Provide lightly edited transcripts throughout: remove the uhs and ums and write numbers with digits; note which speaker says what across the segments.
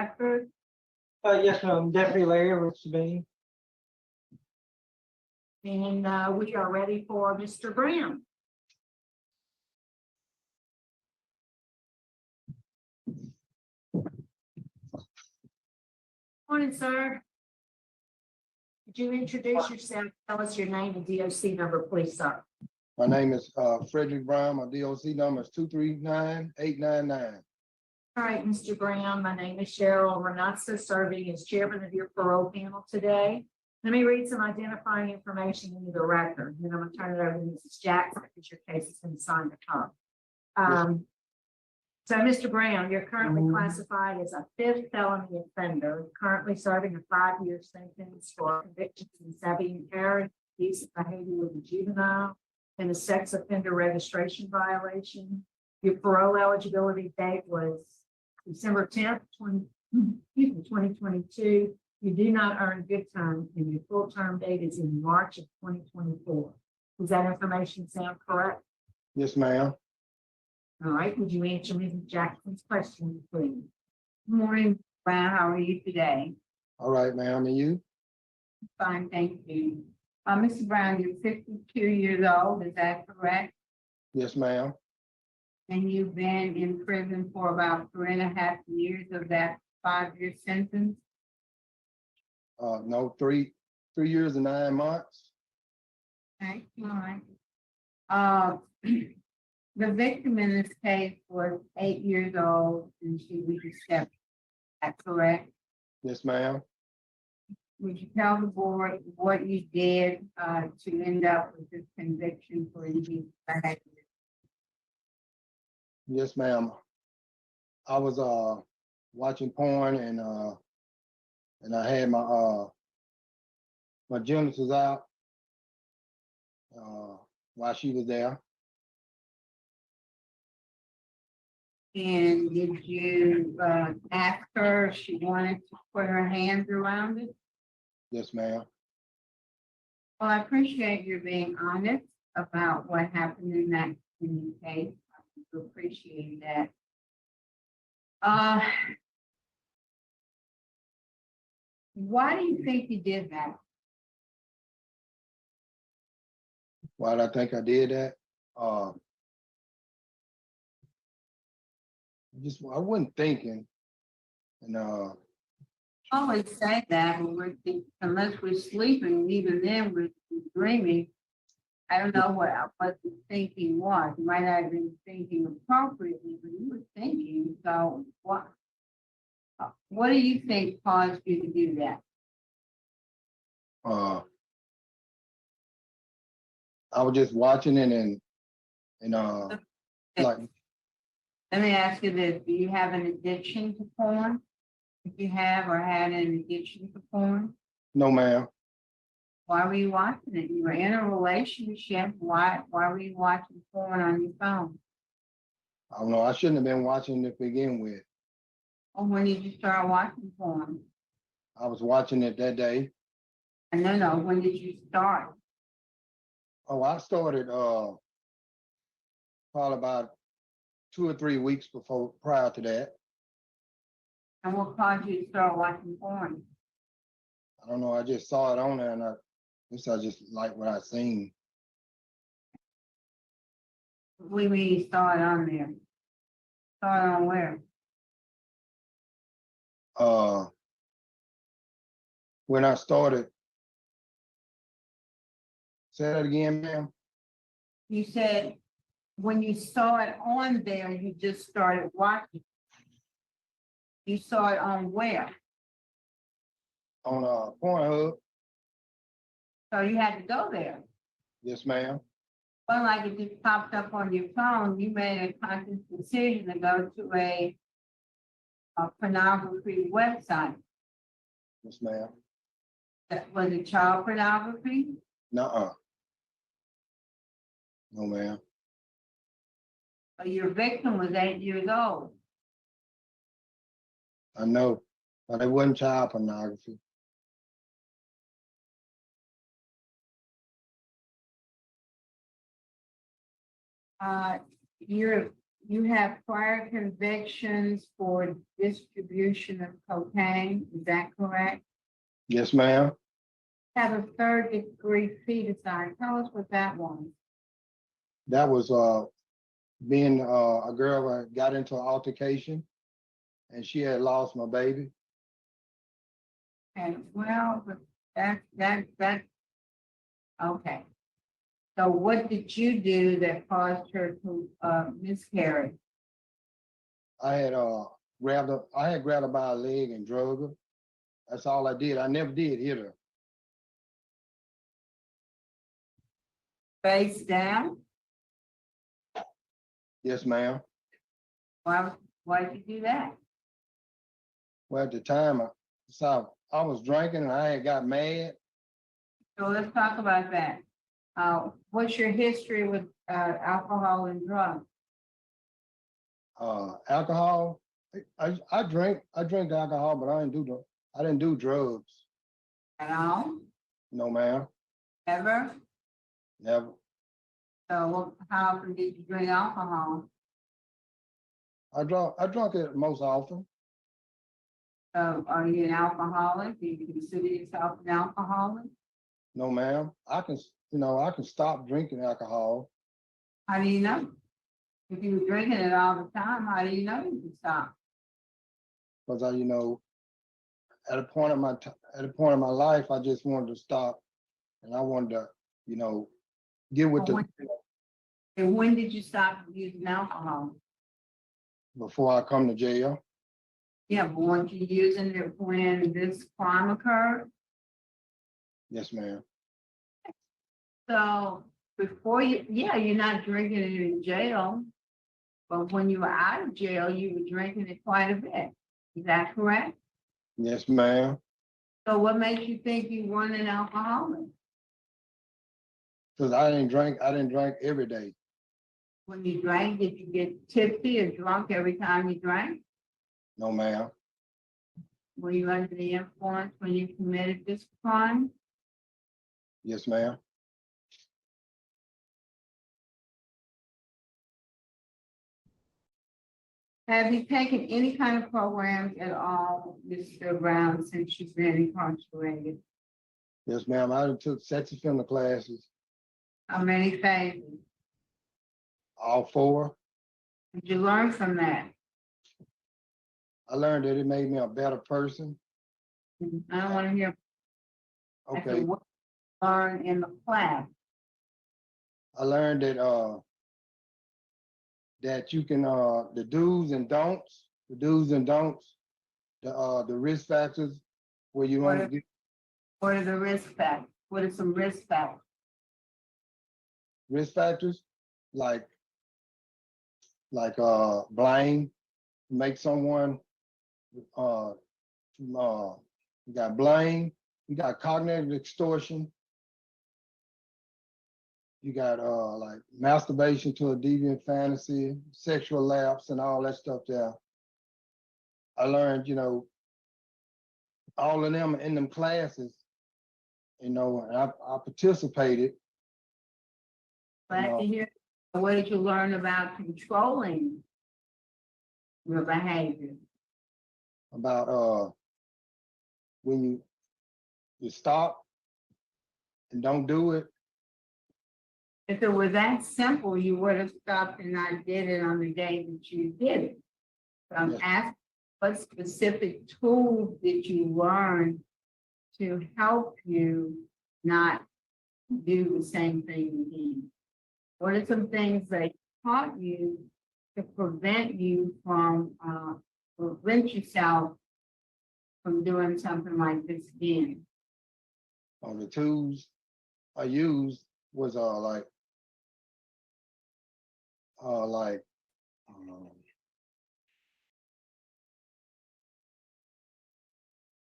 Speaker 1: record.
Speaker 2: Yes, ma'am. Deputy Larry Rich Sabine.
Speaker 1: And we are ready for Mr. Brown. Morning, sir. Could you introduce yourself? Tell us your name and DOC number, please, sir.
Speaker 3: My name is Frederick Brown. My DOC number is 239899.
Speaker 1: All right, Mr. Brown, my name is Cheryl Renatza, serving as chairman of your parole panel today. Let me read some identifying information into the record, and then I'm going to turn it over to Mrs. Jackson because your case has been assigned to her. So, Mr. Brown, you're currently classified as a 5th felony offender, currently serving a 5-year sentence for convictions in Sabine Parish, decent behavior with a juvenile, and a sex offender registration violation. Your parole eligibility date was December 10th, 2022. You do not earn good time, and your full term date is in March of 2024. Does that information sound correct?
Speaker 3: Yes, ma'am.
Speaker 1: All right, would you answer Mrs. Jackson's question, please?
Speaker 4: Good morning, Brown. How are you today?
Speaker 3: All right, ma'am. And you?
Speaker 4: Fine, thank you. Mr. Brown, you're 52 years old, is that correct?
Speaker 3: Yes, ma'am.
Speaker 4: And you've been in prison for about 3.5 years of that 5-year sentence?
Speaker 3: No, 3 years and 9 months.
Speaker 4: Okay, all right. The victim in this case was 8 years old and she was accepted. Is that correct?
Speaker 3: Yes, ma'am.
Speaker 4: Would you tell the board what you did to end up with this conviction for indecent behavior?
Speaker 3: Yes, ma'am. I was watching porn and I had my my genitals out while she was there.
Speaker 4: And did you ask her if she wanted to put her hands around it?
Speaker 3: Yes, ma'am.
Speaker 4: Well, I appreciate you being honest about what happened in the case. I do appreciate that. Why do you think you did that?
Speaker 3: Why did I think I did that? I wasn't thinking, and
Speaker 4: I always say that when unless we're sleeping, even then we're dreaming. I don't know what the thinking was. You might not have been thinking appropriately, but you were thinking. So what do you think caused you to do that?
Speaker 3: I was just watching it and like.
Speaker 4: Let me ask you this, do you have an addiction to porn? If you have or had an addiction to porn?
Speaker 3: No, ma'am.
Speaker 4: Why were you watching it? You were in a relationship. Why were you watching porn on your phone?
Speaker 3: I don't know. I shouldn't have been watching it to begin with.
Speaker 4: Or when did you start watching porn?
Speaker 3: I was watching it that day.
Speaker 4: No, when did you start?
Speaker 3: Oh, I started probably about 2 or 3 weeks prior to that.
Speaker 4: And what caused you to start watching porn?
Speaker 3: I don't know. I just saw it on there and I just like what I seen.
Speaker 4: What do you mean you saw it on there? Saw it on where?
Speaker 3: When I started, say that again, ma'am.
Speaker 4: You said when you saw it on there, you just started watching. You saw it on where?
Speaker 3: On Pornhub.
Speaker 4: So you had to go there.
Speaker 3: Yes, ma'am.
Speaker 4: Well, like it just popped up on your phone, you made a conscious decision to go to a pornography website.
Speaker 3: Yes, ma'am.
Speaker 4: Was it child pornography?
Speaker 3: Nuh-uh. No, ma'am.
Speaker 4: Your victim was 8 years old.
Speaker 3: I know, but it wasn't child pornography.
Speaker 4: Your you have prior convictions for distribution of cocaine, is that correct?
Speaker 3: Yes, ma'am.
Speaker 4: Have a third degree feticide. Tell us what that was.
Speaker 3: That was being a girl that got into an altercation and she had lost my baby.
Speaker 4: And well, but that, okay. So what did you do that caused her to miscarry?
Speaker 3: I had grabbed her by a leg and drug her. That's all I did. I never did hit her.
Speaker 4: Face down?
Speaker 3: Yes, ma'am.
Speaker 4: Why did you do that?
Speaker 3: Well, at the time, I was drinking and I had got mad.
Speaker 4: So let's talk about that. What's your history with alcohol and drugs?
Speaker 3: Alcohol. I drink alcohol, but I didn't do drugs.
Speaker 4: At all?
Speaker 3: No, ma'am.
Speaker 4: Ever?
Speaker 3: Never.
Speaker 4: So how often did you drink alcohol?
Speaker 3: I drunk it most often.
Speaker 4: Are you an alcoholic? Do you consider yourself an alcoholic?
Speaker 3: No, ma'am. I can stop drinking alcohol
Speaker 4: How do you know? If you were drinking it all the time, how do you know you can stop?
Speaker 3: because at a point in my life, I just wanted to stop, and I wanted to, get with
Speaker 4: And when did you stop using alcohol?
Speaker 3: before I come to jail.
Speaker 4: Yeah, but weren't you using it when this crime occurred?
Speaker 3: Yes, ma'am.
Speaker 4: So before you're not drinking it in jail, but when you were out of jail, you were drinking it quite a bit. Is that correct?
Speaker 3: Yes, ma'am.
Speaker 4: So what makes you think you weren't an alcoholic?
Speaker 3: Because I didn't drink every day.
Speaker 4: When you drank, did you get tipsy or drunk every time you drank?
Speaker 3: No, ma'am.
Speaker 4: Were you under the influence when you committed this crime?
Speaker 3: Yes, ma'am.
Speaker 4: Have you taken any kind of programs at all, Mr. Brown, since you've been incarcerated?
Speaker 3: Yes, ma'am. I took sex offender classes,
Speaker 4: How many phases?
Speaker 3: all 4.
Speaker 4: Did you learn from that?
Speaker 3: I learned that it made me a better person.
Speaker 4: I don't want to hear. I said,
Speaker 3: Okay.
Speaker 4: what you learned in the class?
Speaker 3: I learned that you can the do's and don'ts, the risk factors where you want to get
Speaker 4: What are the risk factors? What are some risk factors?
Speaker 3: risk factors like blame, make someone you got blame, you got cognitive extortion, you got like masturbation to a deviant fantasy, sexual lapse, and all that stuff there. I learned, all of them in them classes, and I participated.
Speaker 4: Glad to hear. What did you learn about controlling your behavior?
Speaker 3: About when you stop and don't do it.
Speaker 4: If it were that simple, you would have stopped and not did it on the day that you did it. So I'm
Speaker 3: Yes.
Speaker 4: asking, what specific tools did you learn to help you not do the same thing again? What are some things they taught you to prevent yourself from doing something like this again?
Speaker 3: The tools I used was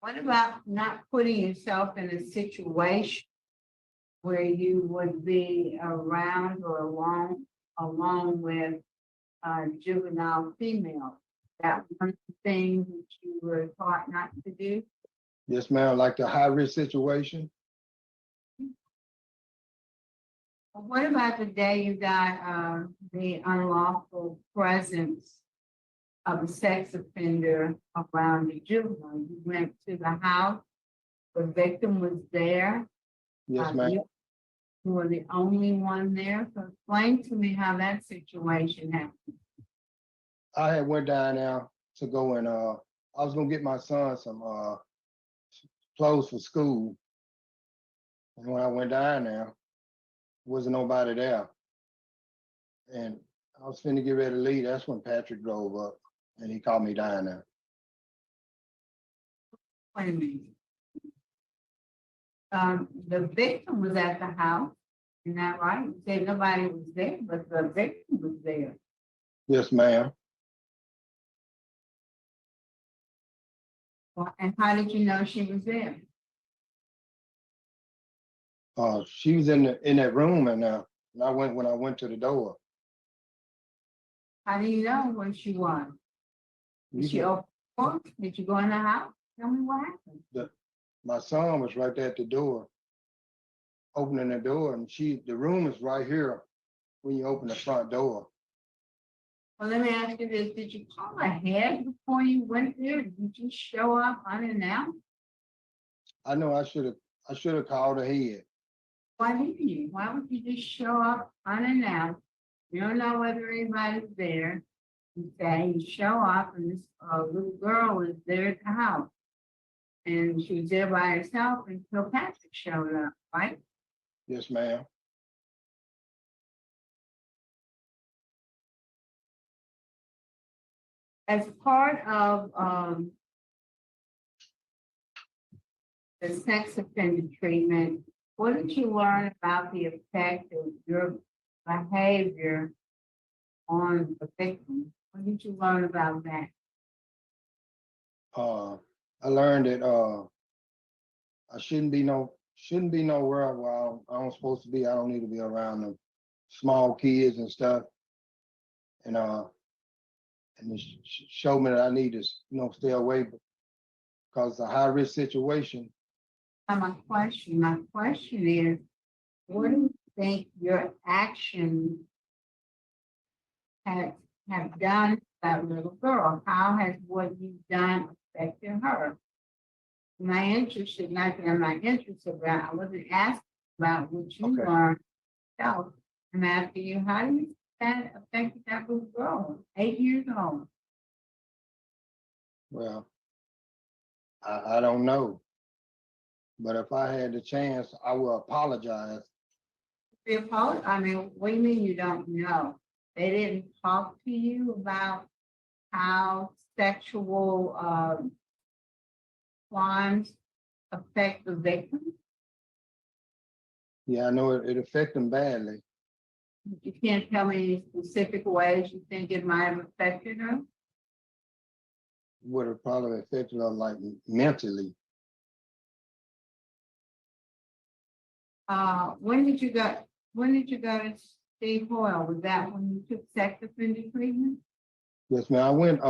Speaker 4: What about not putting yourself in a situation where you would be around or along with juvenile females? That one of the things that you were taught not to do?
Speaker 3: yes, ma'am, like the high risk situation.
Speaker 4: What about the day you got, the unlawful presence of a sex offender around the juvenile? You went to the house, the victim was there.
Speaker 3: Yes, ma'am.
Speaker 4: You were the only one there, so explain to me how that situation happened.
Speaker 3: I had went down there to go and I was gonna get my son some clothes for school. And when I went down there, wasn't nobody there. And I was finna get ready to leave. That's when Patrick drove up and he called me down there.
Speaker 4: Wait a minute. The victim was at the house, isn't that right? You said nobody was there, but the victim was there.
Speaker 3: Yes, ma'am.
Speaker 4: Well, and how did you know she was there?
Speaker 3: She was in that room and when I went to the door.
Speaker 4: How do you know where she was? Did she open the door? Did you go in the house? Tell me what happened.
Speaker 3: My son was right there at the door, opening the door, and the room is right here when you open the front door.
Speaker 4: Well, let me ask you this. Did you call ahead before you went there? Did you just show up unannounced?
Speaker 3: I know I should have called ahead.
Speaker 4: Why didn't you? Why would you just show up unannounced? You don't know whether anybody's there. You say you show up and this little girl is there at the house. And she was there by herself until Patrick showed up, right?
Speaker 3: Yes, ma'am.
Speaker 4: As part of the sex offender treatment, what did you learn about the effect of your behavior on the victim? What did you learn about that?
Speaker 3: I learned that I shouldn't be nowhere where I'm supposed to be. I don't need to be around the small kids and stuff. And it showed me that I need to stay away because it's a high risk situation.
Speaker 4: My question is, what do you think your actions have done to that little girl? How has what you've done affected her? My interest is not that I'm not interested about. I wasn't asking about what you
Speaker 3: Okay.
Speaker 4: learned yourself. I'm asking you, how do you think that affected that little girl, 8 years old?
Speaker 3: Well, I don't know. But if I had the chance, I will apologize.
Speaker 4: I mean, what do you mean you don't know? They didn't talk to you about how sexual crimes affect the victim?
Speaker 3: Yeah, I know it affected them badly.
Speaker 4: You can't tell me any specific ways you think it might have affected her?
Speaker 3: Would have probably affected her like mentally.
Speaker 4: When did you go to Steve Hoyle? Was that when you took sex offender treatment?
Speaker 3: Yes, man. I went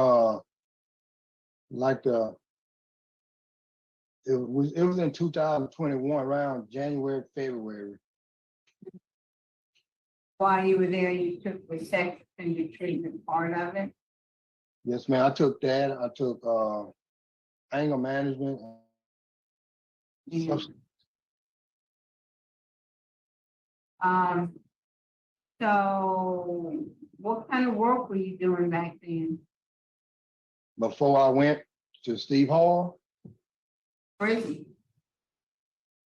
Speaker 3: it was in 2021 around January, February.
Speaker 4: While you were there, you took the sex offender treatment part of it?
Speaker 3: Yes, man. I took that. I took anger management.
Speaker 4: Yeah. So what kind of work were you doing back then?
Speaker 3: Before I went to Steve Hall,
Speaker 4: Prison?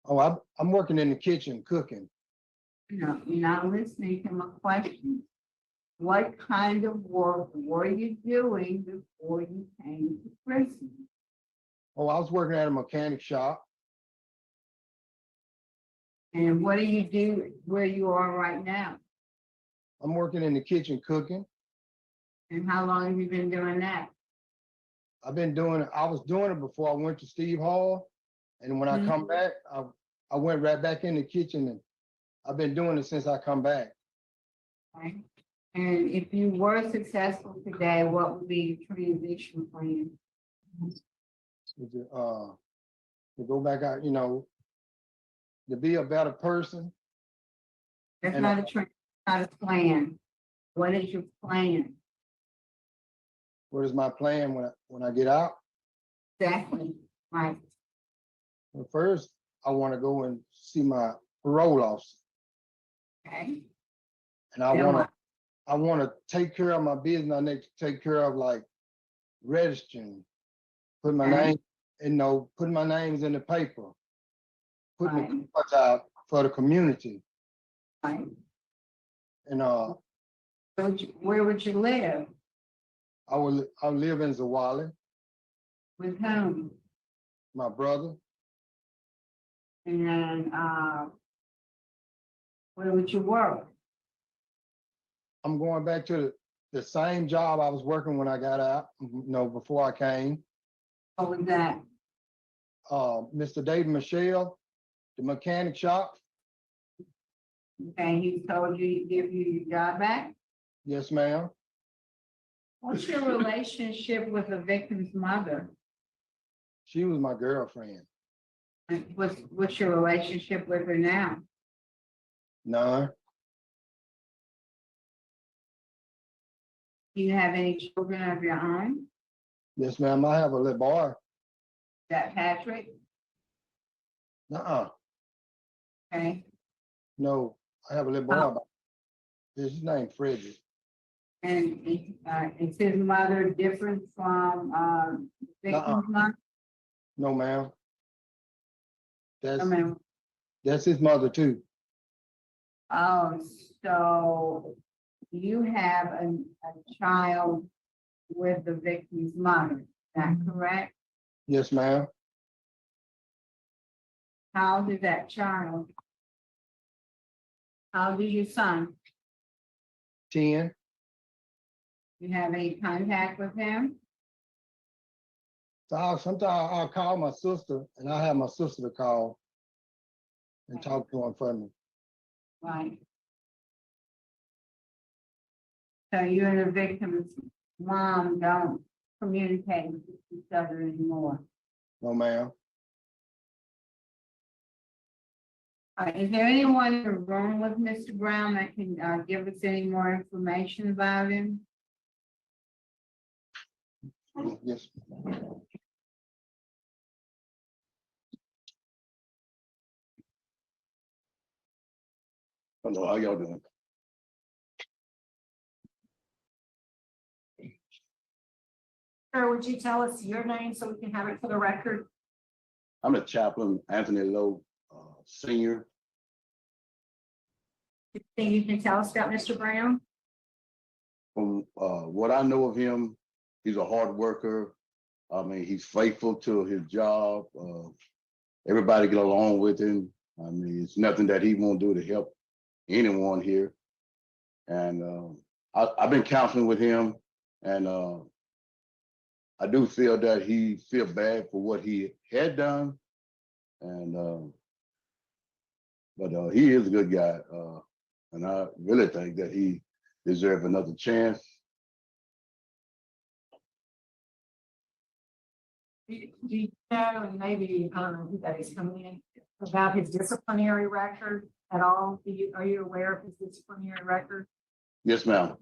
Speaker 3: I'm working in the kitchen cooking.
Speaker 4: No, you're not listening to my question. What kind of work were you doing before you came to prison?
Speaker 3: Oh, I was working at a mechanic shop.
Speaker 4: And what do you do where you are right now?
Speaker 3: I'm working in the kitchen cooking.
Speaker 4: And how long have you been doing that?
Speaker 3: I was doing it before I went to Steve Hall. And when I come back, I went right back in the kitchen and I've been doing it since I come back.
Speaker 4: Okay. And if you were successful today, what would be your transition plan?
Speaker 3: To go back out, to be a better person.
Speaker 4: That's
Speaker 3: And
Speaker 4: not a trend, not a plan. What is your plan?
Speaker 3: what is my plan when I get out?
Speaker 4: Exactly, right,
Speaker 3: Well, first, I want to go and see my parole officer,
Speaker 4: okay?
Speaker 3: and I
Speaker 4: Then
Speaker 3: want
Speaker 4: what?
Speaker 3: to, I want to take care of my business. I need to take care of like registering, put my
Speaker 4: Okay.
Speaker 3: name, put my names in the paper, putting
Speaker 4: Right.
Speaker 3: the cards out for the community,
Speaker 4: Right.
Speaker 3: and
Speaker 4: Where would you live?
Speaker 3: I live in Zawali,
Speaker 4: With whom?
Speaker 3: my brother.
Speaker 4: And, where would you work?
Speaker 3: I'm going back to the same job I was working when I got out, before I came.
Speaker 4: What was that?
Speaker 3: Mr. David Michelle, the mechanic shop.
Speaker 4: Okay, he told you to give you your job back?
Speaker 3: Yes, ma'am.
Speaker 4: What's your relationship with the victim's mother?
Speaker 3: She was my girlfriend.
Speaker 4: And what's your relationship with her now?
Speaker 3: None.
Speaker 4: Do you have any children of your own? Is
Speaker 3: Yes, ma'am. I have a little boy.
Speaker 4: that Patrick?
Speaker 3: Nuh-uh.
Speaker 4: Okay,
Speaker 3: No, I have a little boy.
Speaker 4: Oh.
Speaker 3: His name Frederick.
Speaker 4: and, is his mother different from, the
Speaker 3: Nuh-uh.
Speaker 4: victim's mother?
Speaker 3: No, ma'am.
Speaker 4: I mean,
Speaker 3: That's his mother too.
Speaker 4: oh, so you have a child with the victim's mother, is that correct?
Speaker 3: Yes, ma'am.
Speaker 4: How old is that child? How old is your son?
Speaker 3: 10.
Speaker 4: You have any contact with him?
Speaker 3: So sometimes I'll call my sister, and I have my sister to call and talk to him for me.
Speaker 4: Right. So you and the victim's mom don't communicate with each other anymore?
Speaker 3: No, ma'am.
Speaker 4: Is there anyone in the room with Mr. Brown that can give us any more information about him?
Speaker 3: Yes.
Speaker 5: Hello, how y'all doing?
Speaker 1: Sir, would you tell us your name so we can have it for the record?
Speaker 5: I'm the chaplain, Anthony Lowe, senior.
Speaker 1: Anything you can tell us about Mr. Brown?
Speaker 5: From what I know of him, he's a hard worker. I mean, he's faithful to his job. Everybody get along with him. I mean, it's nothing that he won't do to help anyone here. And I've been counseling with him, and I do feel that he feel bad for what he had done, and but he is a good guy, and I really think that he deserves another chance.
Speaker 1: Do you know, and maybe, I don't know who that is coming in, about his disciplinary record at all? Are you aware of his disciplinary record?
Speaker 5: Yes, ma'am.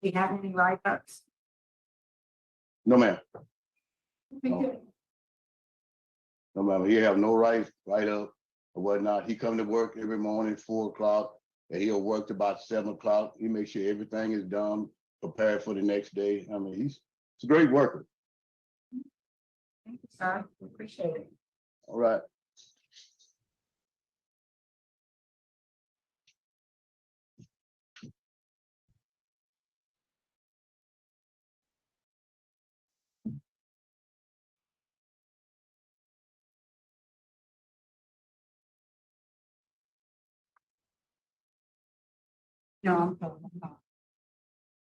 Speaker 1: Do you have any write-ups?
Speaker 5: No, ma'am.
Speaker 1: No.
Speaker 5: No, ma'am. He have no right up or whatnot. He come to work every morning, 4 o'clock, and he'll work to about 7 o'clock. He makes sure everything is done, prepared for the next day. I mean, he's a great worker.
Speaker 1: Thank you, sir. We appreciate it.
Speaker 5: All right.
Speaker 4: No, I'm talking about.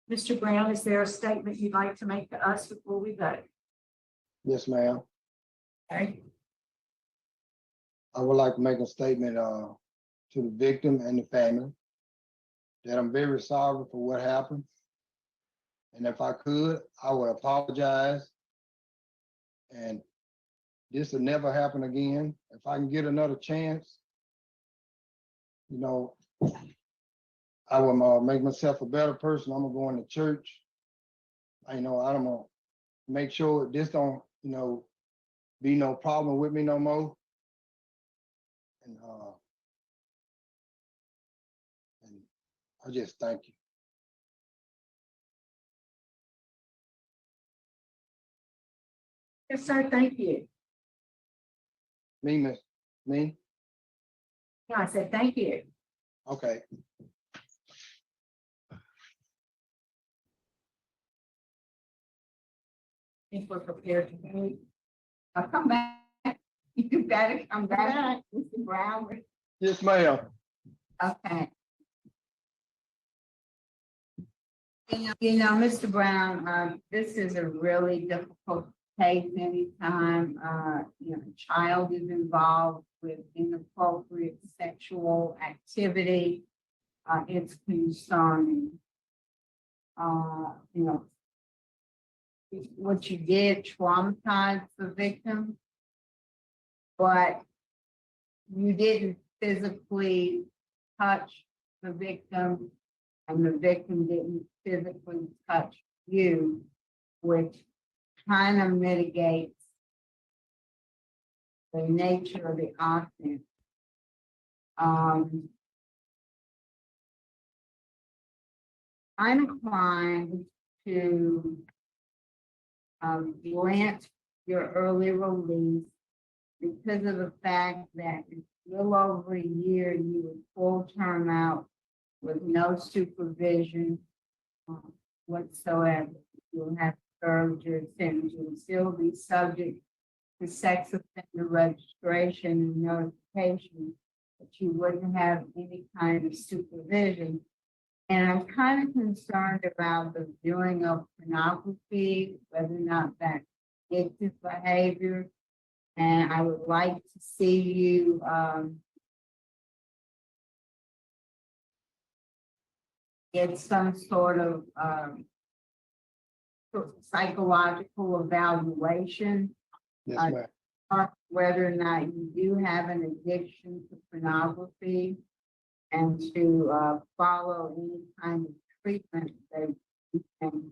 Speaker 1: Mr. Brown, is there a statement you'd like to make to us before we vote?
Speaker 3: Yes, ma'am.
Speaker 1: Okay.
Speaker 3: I would like to make a statement to the victim and the family that I'm very sorry for what happened. And if I could, I would apologize. And this will never happen again. If I can get another chance, I will make myself a better person. I'm gonna go into church. I'm gonna make sure this don't, be no problem with me no more. And I just thank you.
Speaker 1: Yes, sir, thank you.
Speaker 3: Me?
Speaker 1: No, I said, thank you.
Speaker 3: Okay.
Speaker 1: Think we're prepared to vote.
Speaker 4: I'll come back. You better come back, Mr. Brown.
Speaker 3: Yes, ma'am.
Speaker 4: Okay. Mr. Brown, this is a really difficult case anytime, a child is involved with inappropriate sexual activity. It's concerning. What you did traumatized the victim, but you didn't physically touch the victim, and the victim didn't physically touch you, which kind of mitigates the nature of the offense. I'm inclined to grant your early release because of the fact that it's a little over a year you were full term out with no supervision whatsoever. You'll have to serve your sentence. You'll still be subject to sex offender registration and notification, but you wouldn't have any kind of supervision. And I'm kind of concerned about the viewing of pornography, whether or not that's addictive behavior. And I would like to see you get some sort of psychological evaluation,
Speaker 3: Yes, ma'am.
Speaker 4: whether or not you do have an addiction to pornography, and to follow any kind of treatment that you can.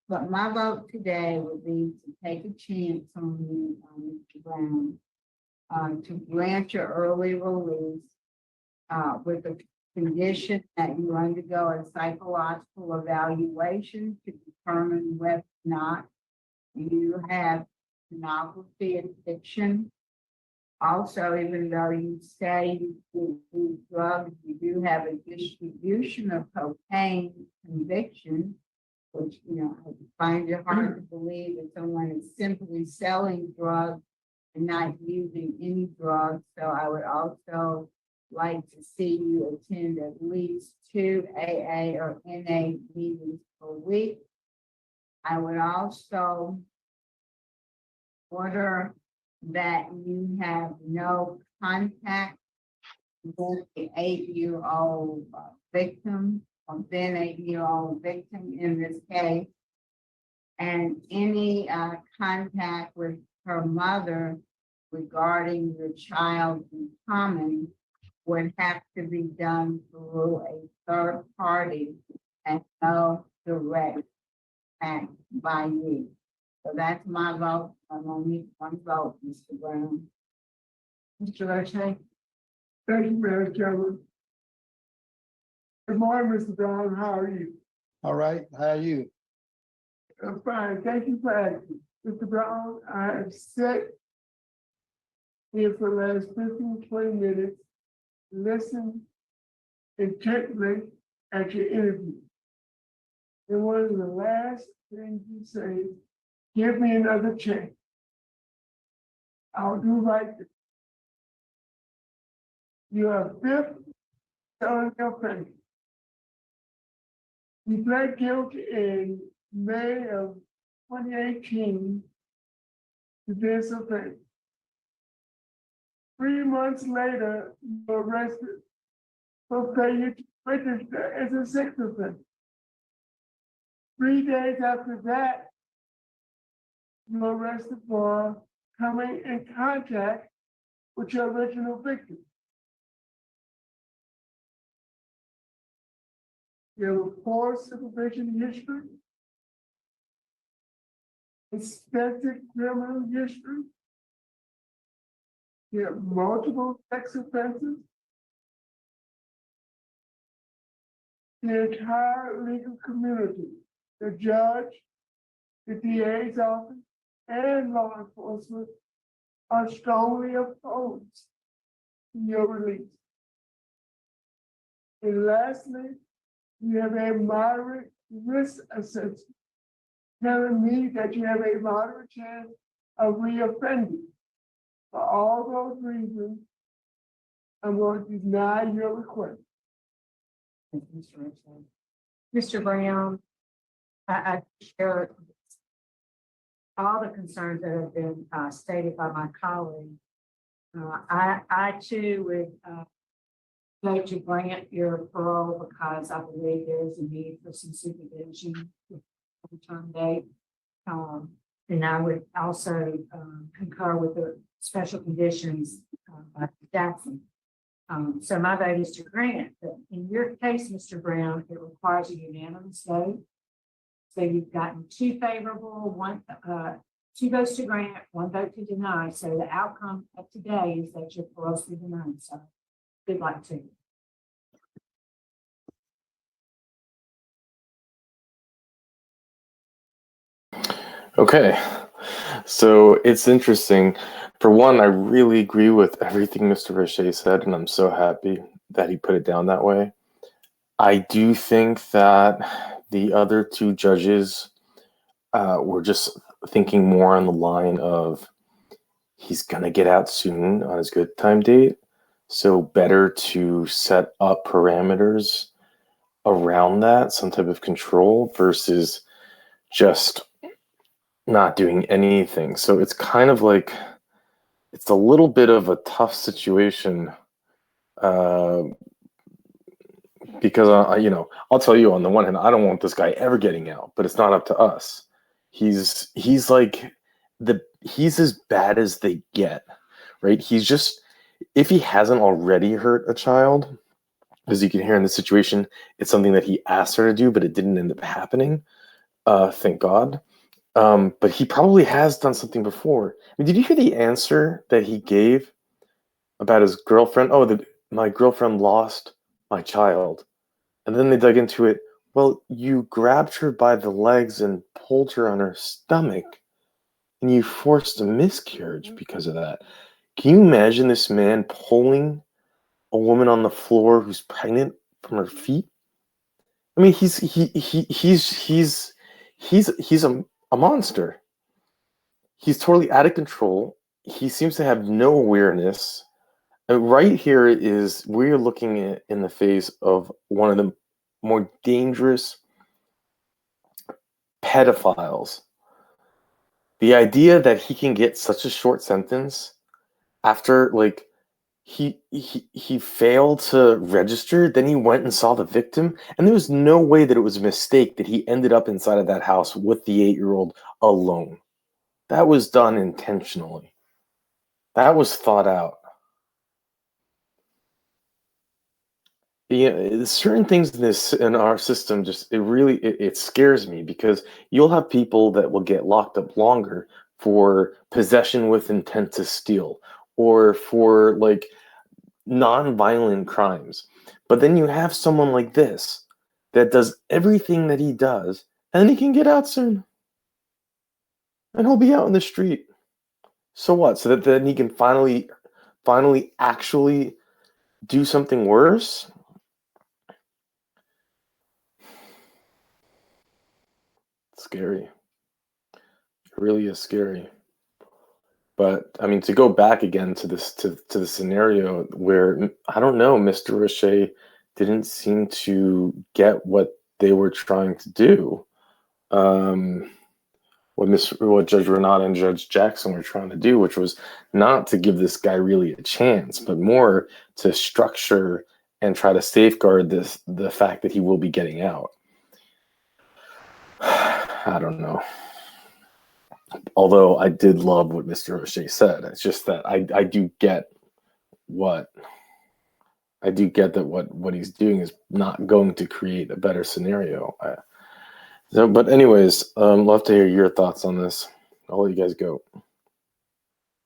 Speaker 4: But my vote today would be to take a chance on you, Mr. Brown, to grant your early release with the condition that you undergo a psychological evaluation to determine whether or not you have pornography addiction. Also, even though you say you do drugs, you do have a distribution of cocaine conviction, which, I find it hard to believe that someone is simply selling drugs and not using any drugs. So I would also like to see you attend at least 2 AA or NA meetings per week. I would also order that you have no contact with the 8-year-old victim or then 8-year-old victim in this case, and any contact with her mother regarding the child in common would have to be done through a third party and no direct act by you. So that's my vote. I'm gonna need one vote, Mr. Brown.
Speaker 1: Mr. Roche?
Speaker 6: Thank you, Madam Chairman. Good morning, Mr. Brown. How are you?
Speaker 3: All right. How are you?
Speaker 6: I'm fine. Thank you for asking. Mr. Brown, I have sat here for the last 15, 20 minutes, listened intently at your interview. And one of the last things you say, give me another chance. I'll do right. You are fifth felony offender. You pled guilty in May of 2018 to this offense. 3 months later, you were arrested for failure to register as a sex offender. 3 days after that, you were arrested for coming in contact with your original victim. You have a poor supervision history, extensive criminal history. You have multiple sex offenses. The entire legal community, the judge, the DA's office, and law enforcement are strongly opposed to your release. And lastly, you have a moderate risk assessment telling me that you have a moderate chance of reoffending. For all those reasons, I'm going to deny your request.
Speaker 1: Thank you, Mr. Richmond. Mr. Brown, I share all the concerns that have been stated by my colleague. I too would vote to grant your parole because I believe there is a need for some supervision with the return date. And I would also concur with the special conditions by Jackson. So my vote is to grant, but in your case, Mr. Brown, it requires a unanimous vote. So you've gotten two favorable, two votes to grant, one vote to deny. So the outcome of today is that your parole is denied. So good luck to you.
Speaker 7: Okay, so it's interesting. For one, I really agree with everything Mr. Richey said, and I'm so happy that he put it down that way. I do think that the other two judges were just thinking more on the line of he's gonna get out soon on his good time date, so better to set up parameters around that, some type of control versus just not doing anything. So it's kind of like it's a little bit of a tough situation because I'll tell you, on the one hand, I don't want this guy ever getting out, but it's not up to us. He's like he's as bad as they get, right? He's just, if he hasn't already hurt a child, as you can hear in this situation, it's something that he asked her to do, but it didn't end up happening. Thank God. But he probably has done something before. I mean, did you hear the answer that he gave about his girlfriend? Oh, my girlfriend lost my child. And then they dug into it. Well, you grabbed her by the legs and pulled her on her stomach, and you forced a miscarriage because of that. Can you imagine this man pulling a woman on the floor who's pregnant from her feet? I mean, he's a monster. He's totally out of control. He seems to have no awareness. And right here is, we're looking at in the face of one of the more dangerous pedophiles. The idea that he can get such a short sentence after, like, he failed to register, then he went and saw the victim, and there was no way that it was a mistake that he ended up inside of that house with the 8-year-old alone. That was done intentionally. That was thought out. Yeah, certain things in our system it scares me, because you'll have people that will get locked up longer for possession with intent to steal, or for like non-violent crimes. But then you have someone like this that does everything that he does, and he can get out soon. And he'll be out in the street. So what? So that then he can finally actually do something worse? Scary. It really is scary. But I mean, to go back again to this to the scenario where, I don't know, Mr. Richey didn't seem to get what they were trying to do. What Judge Renata and Judge Jackson were trying to do, which was not to give this guy really a chance, but more to structure and try to safeguard the fact that he will be getting out. I don't know. Although I did love what Mr. O'Shea said. It's just that I do get what I do get that what he's doing is not going to create a better scenario. So, but anyways, love to hear your thoughts on this. I'll let you guys go.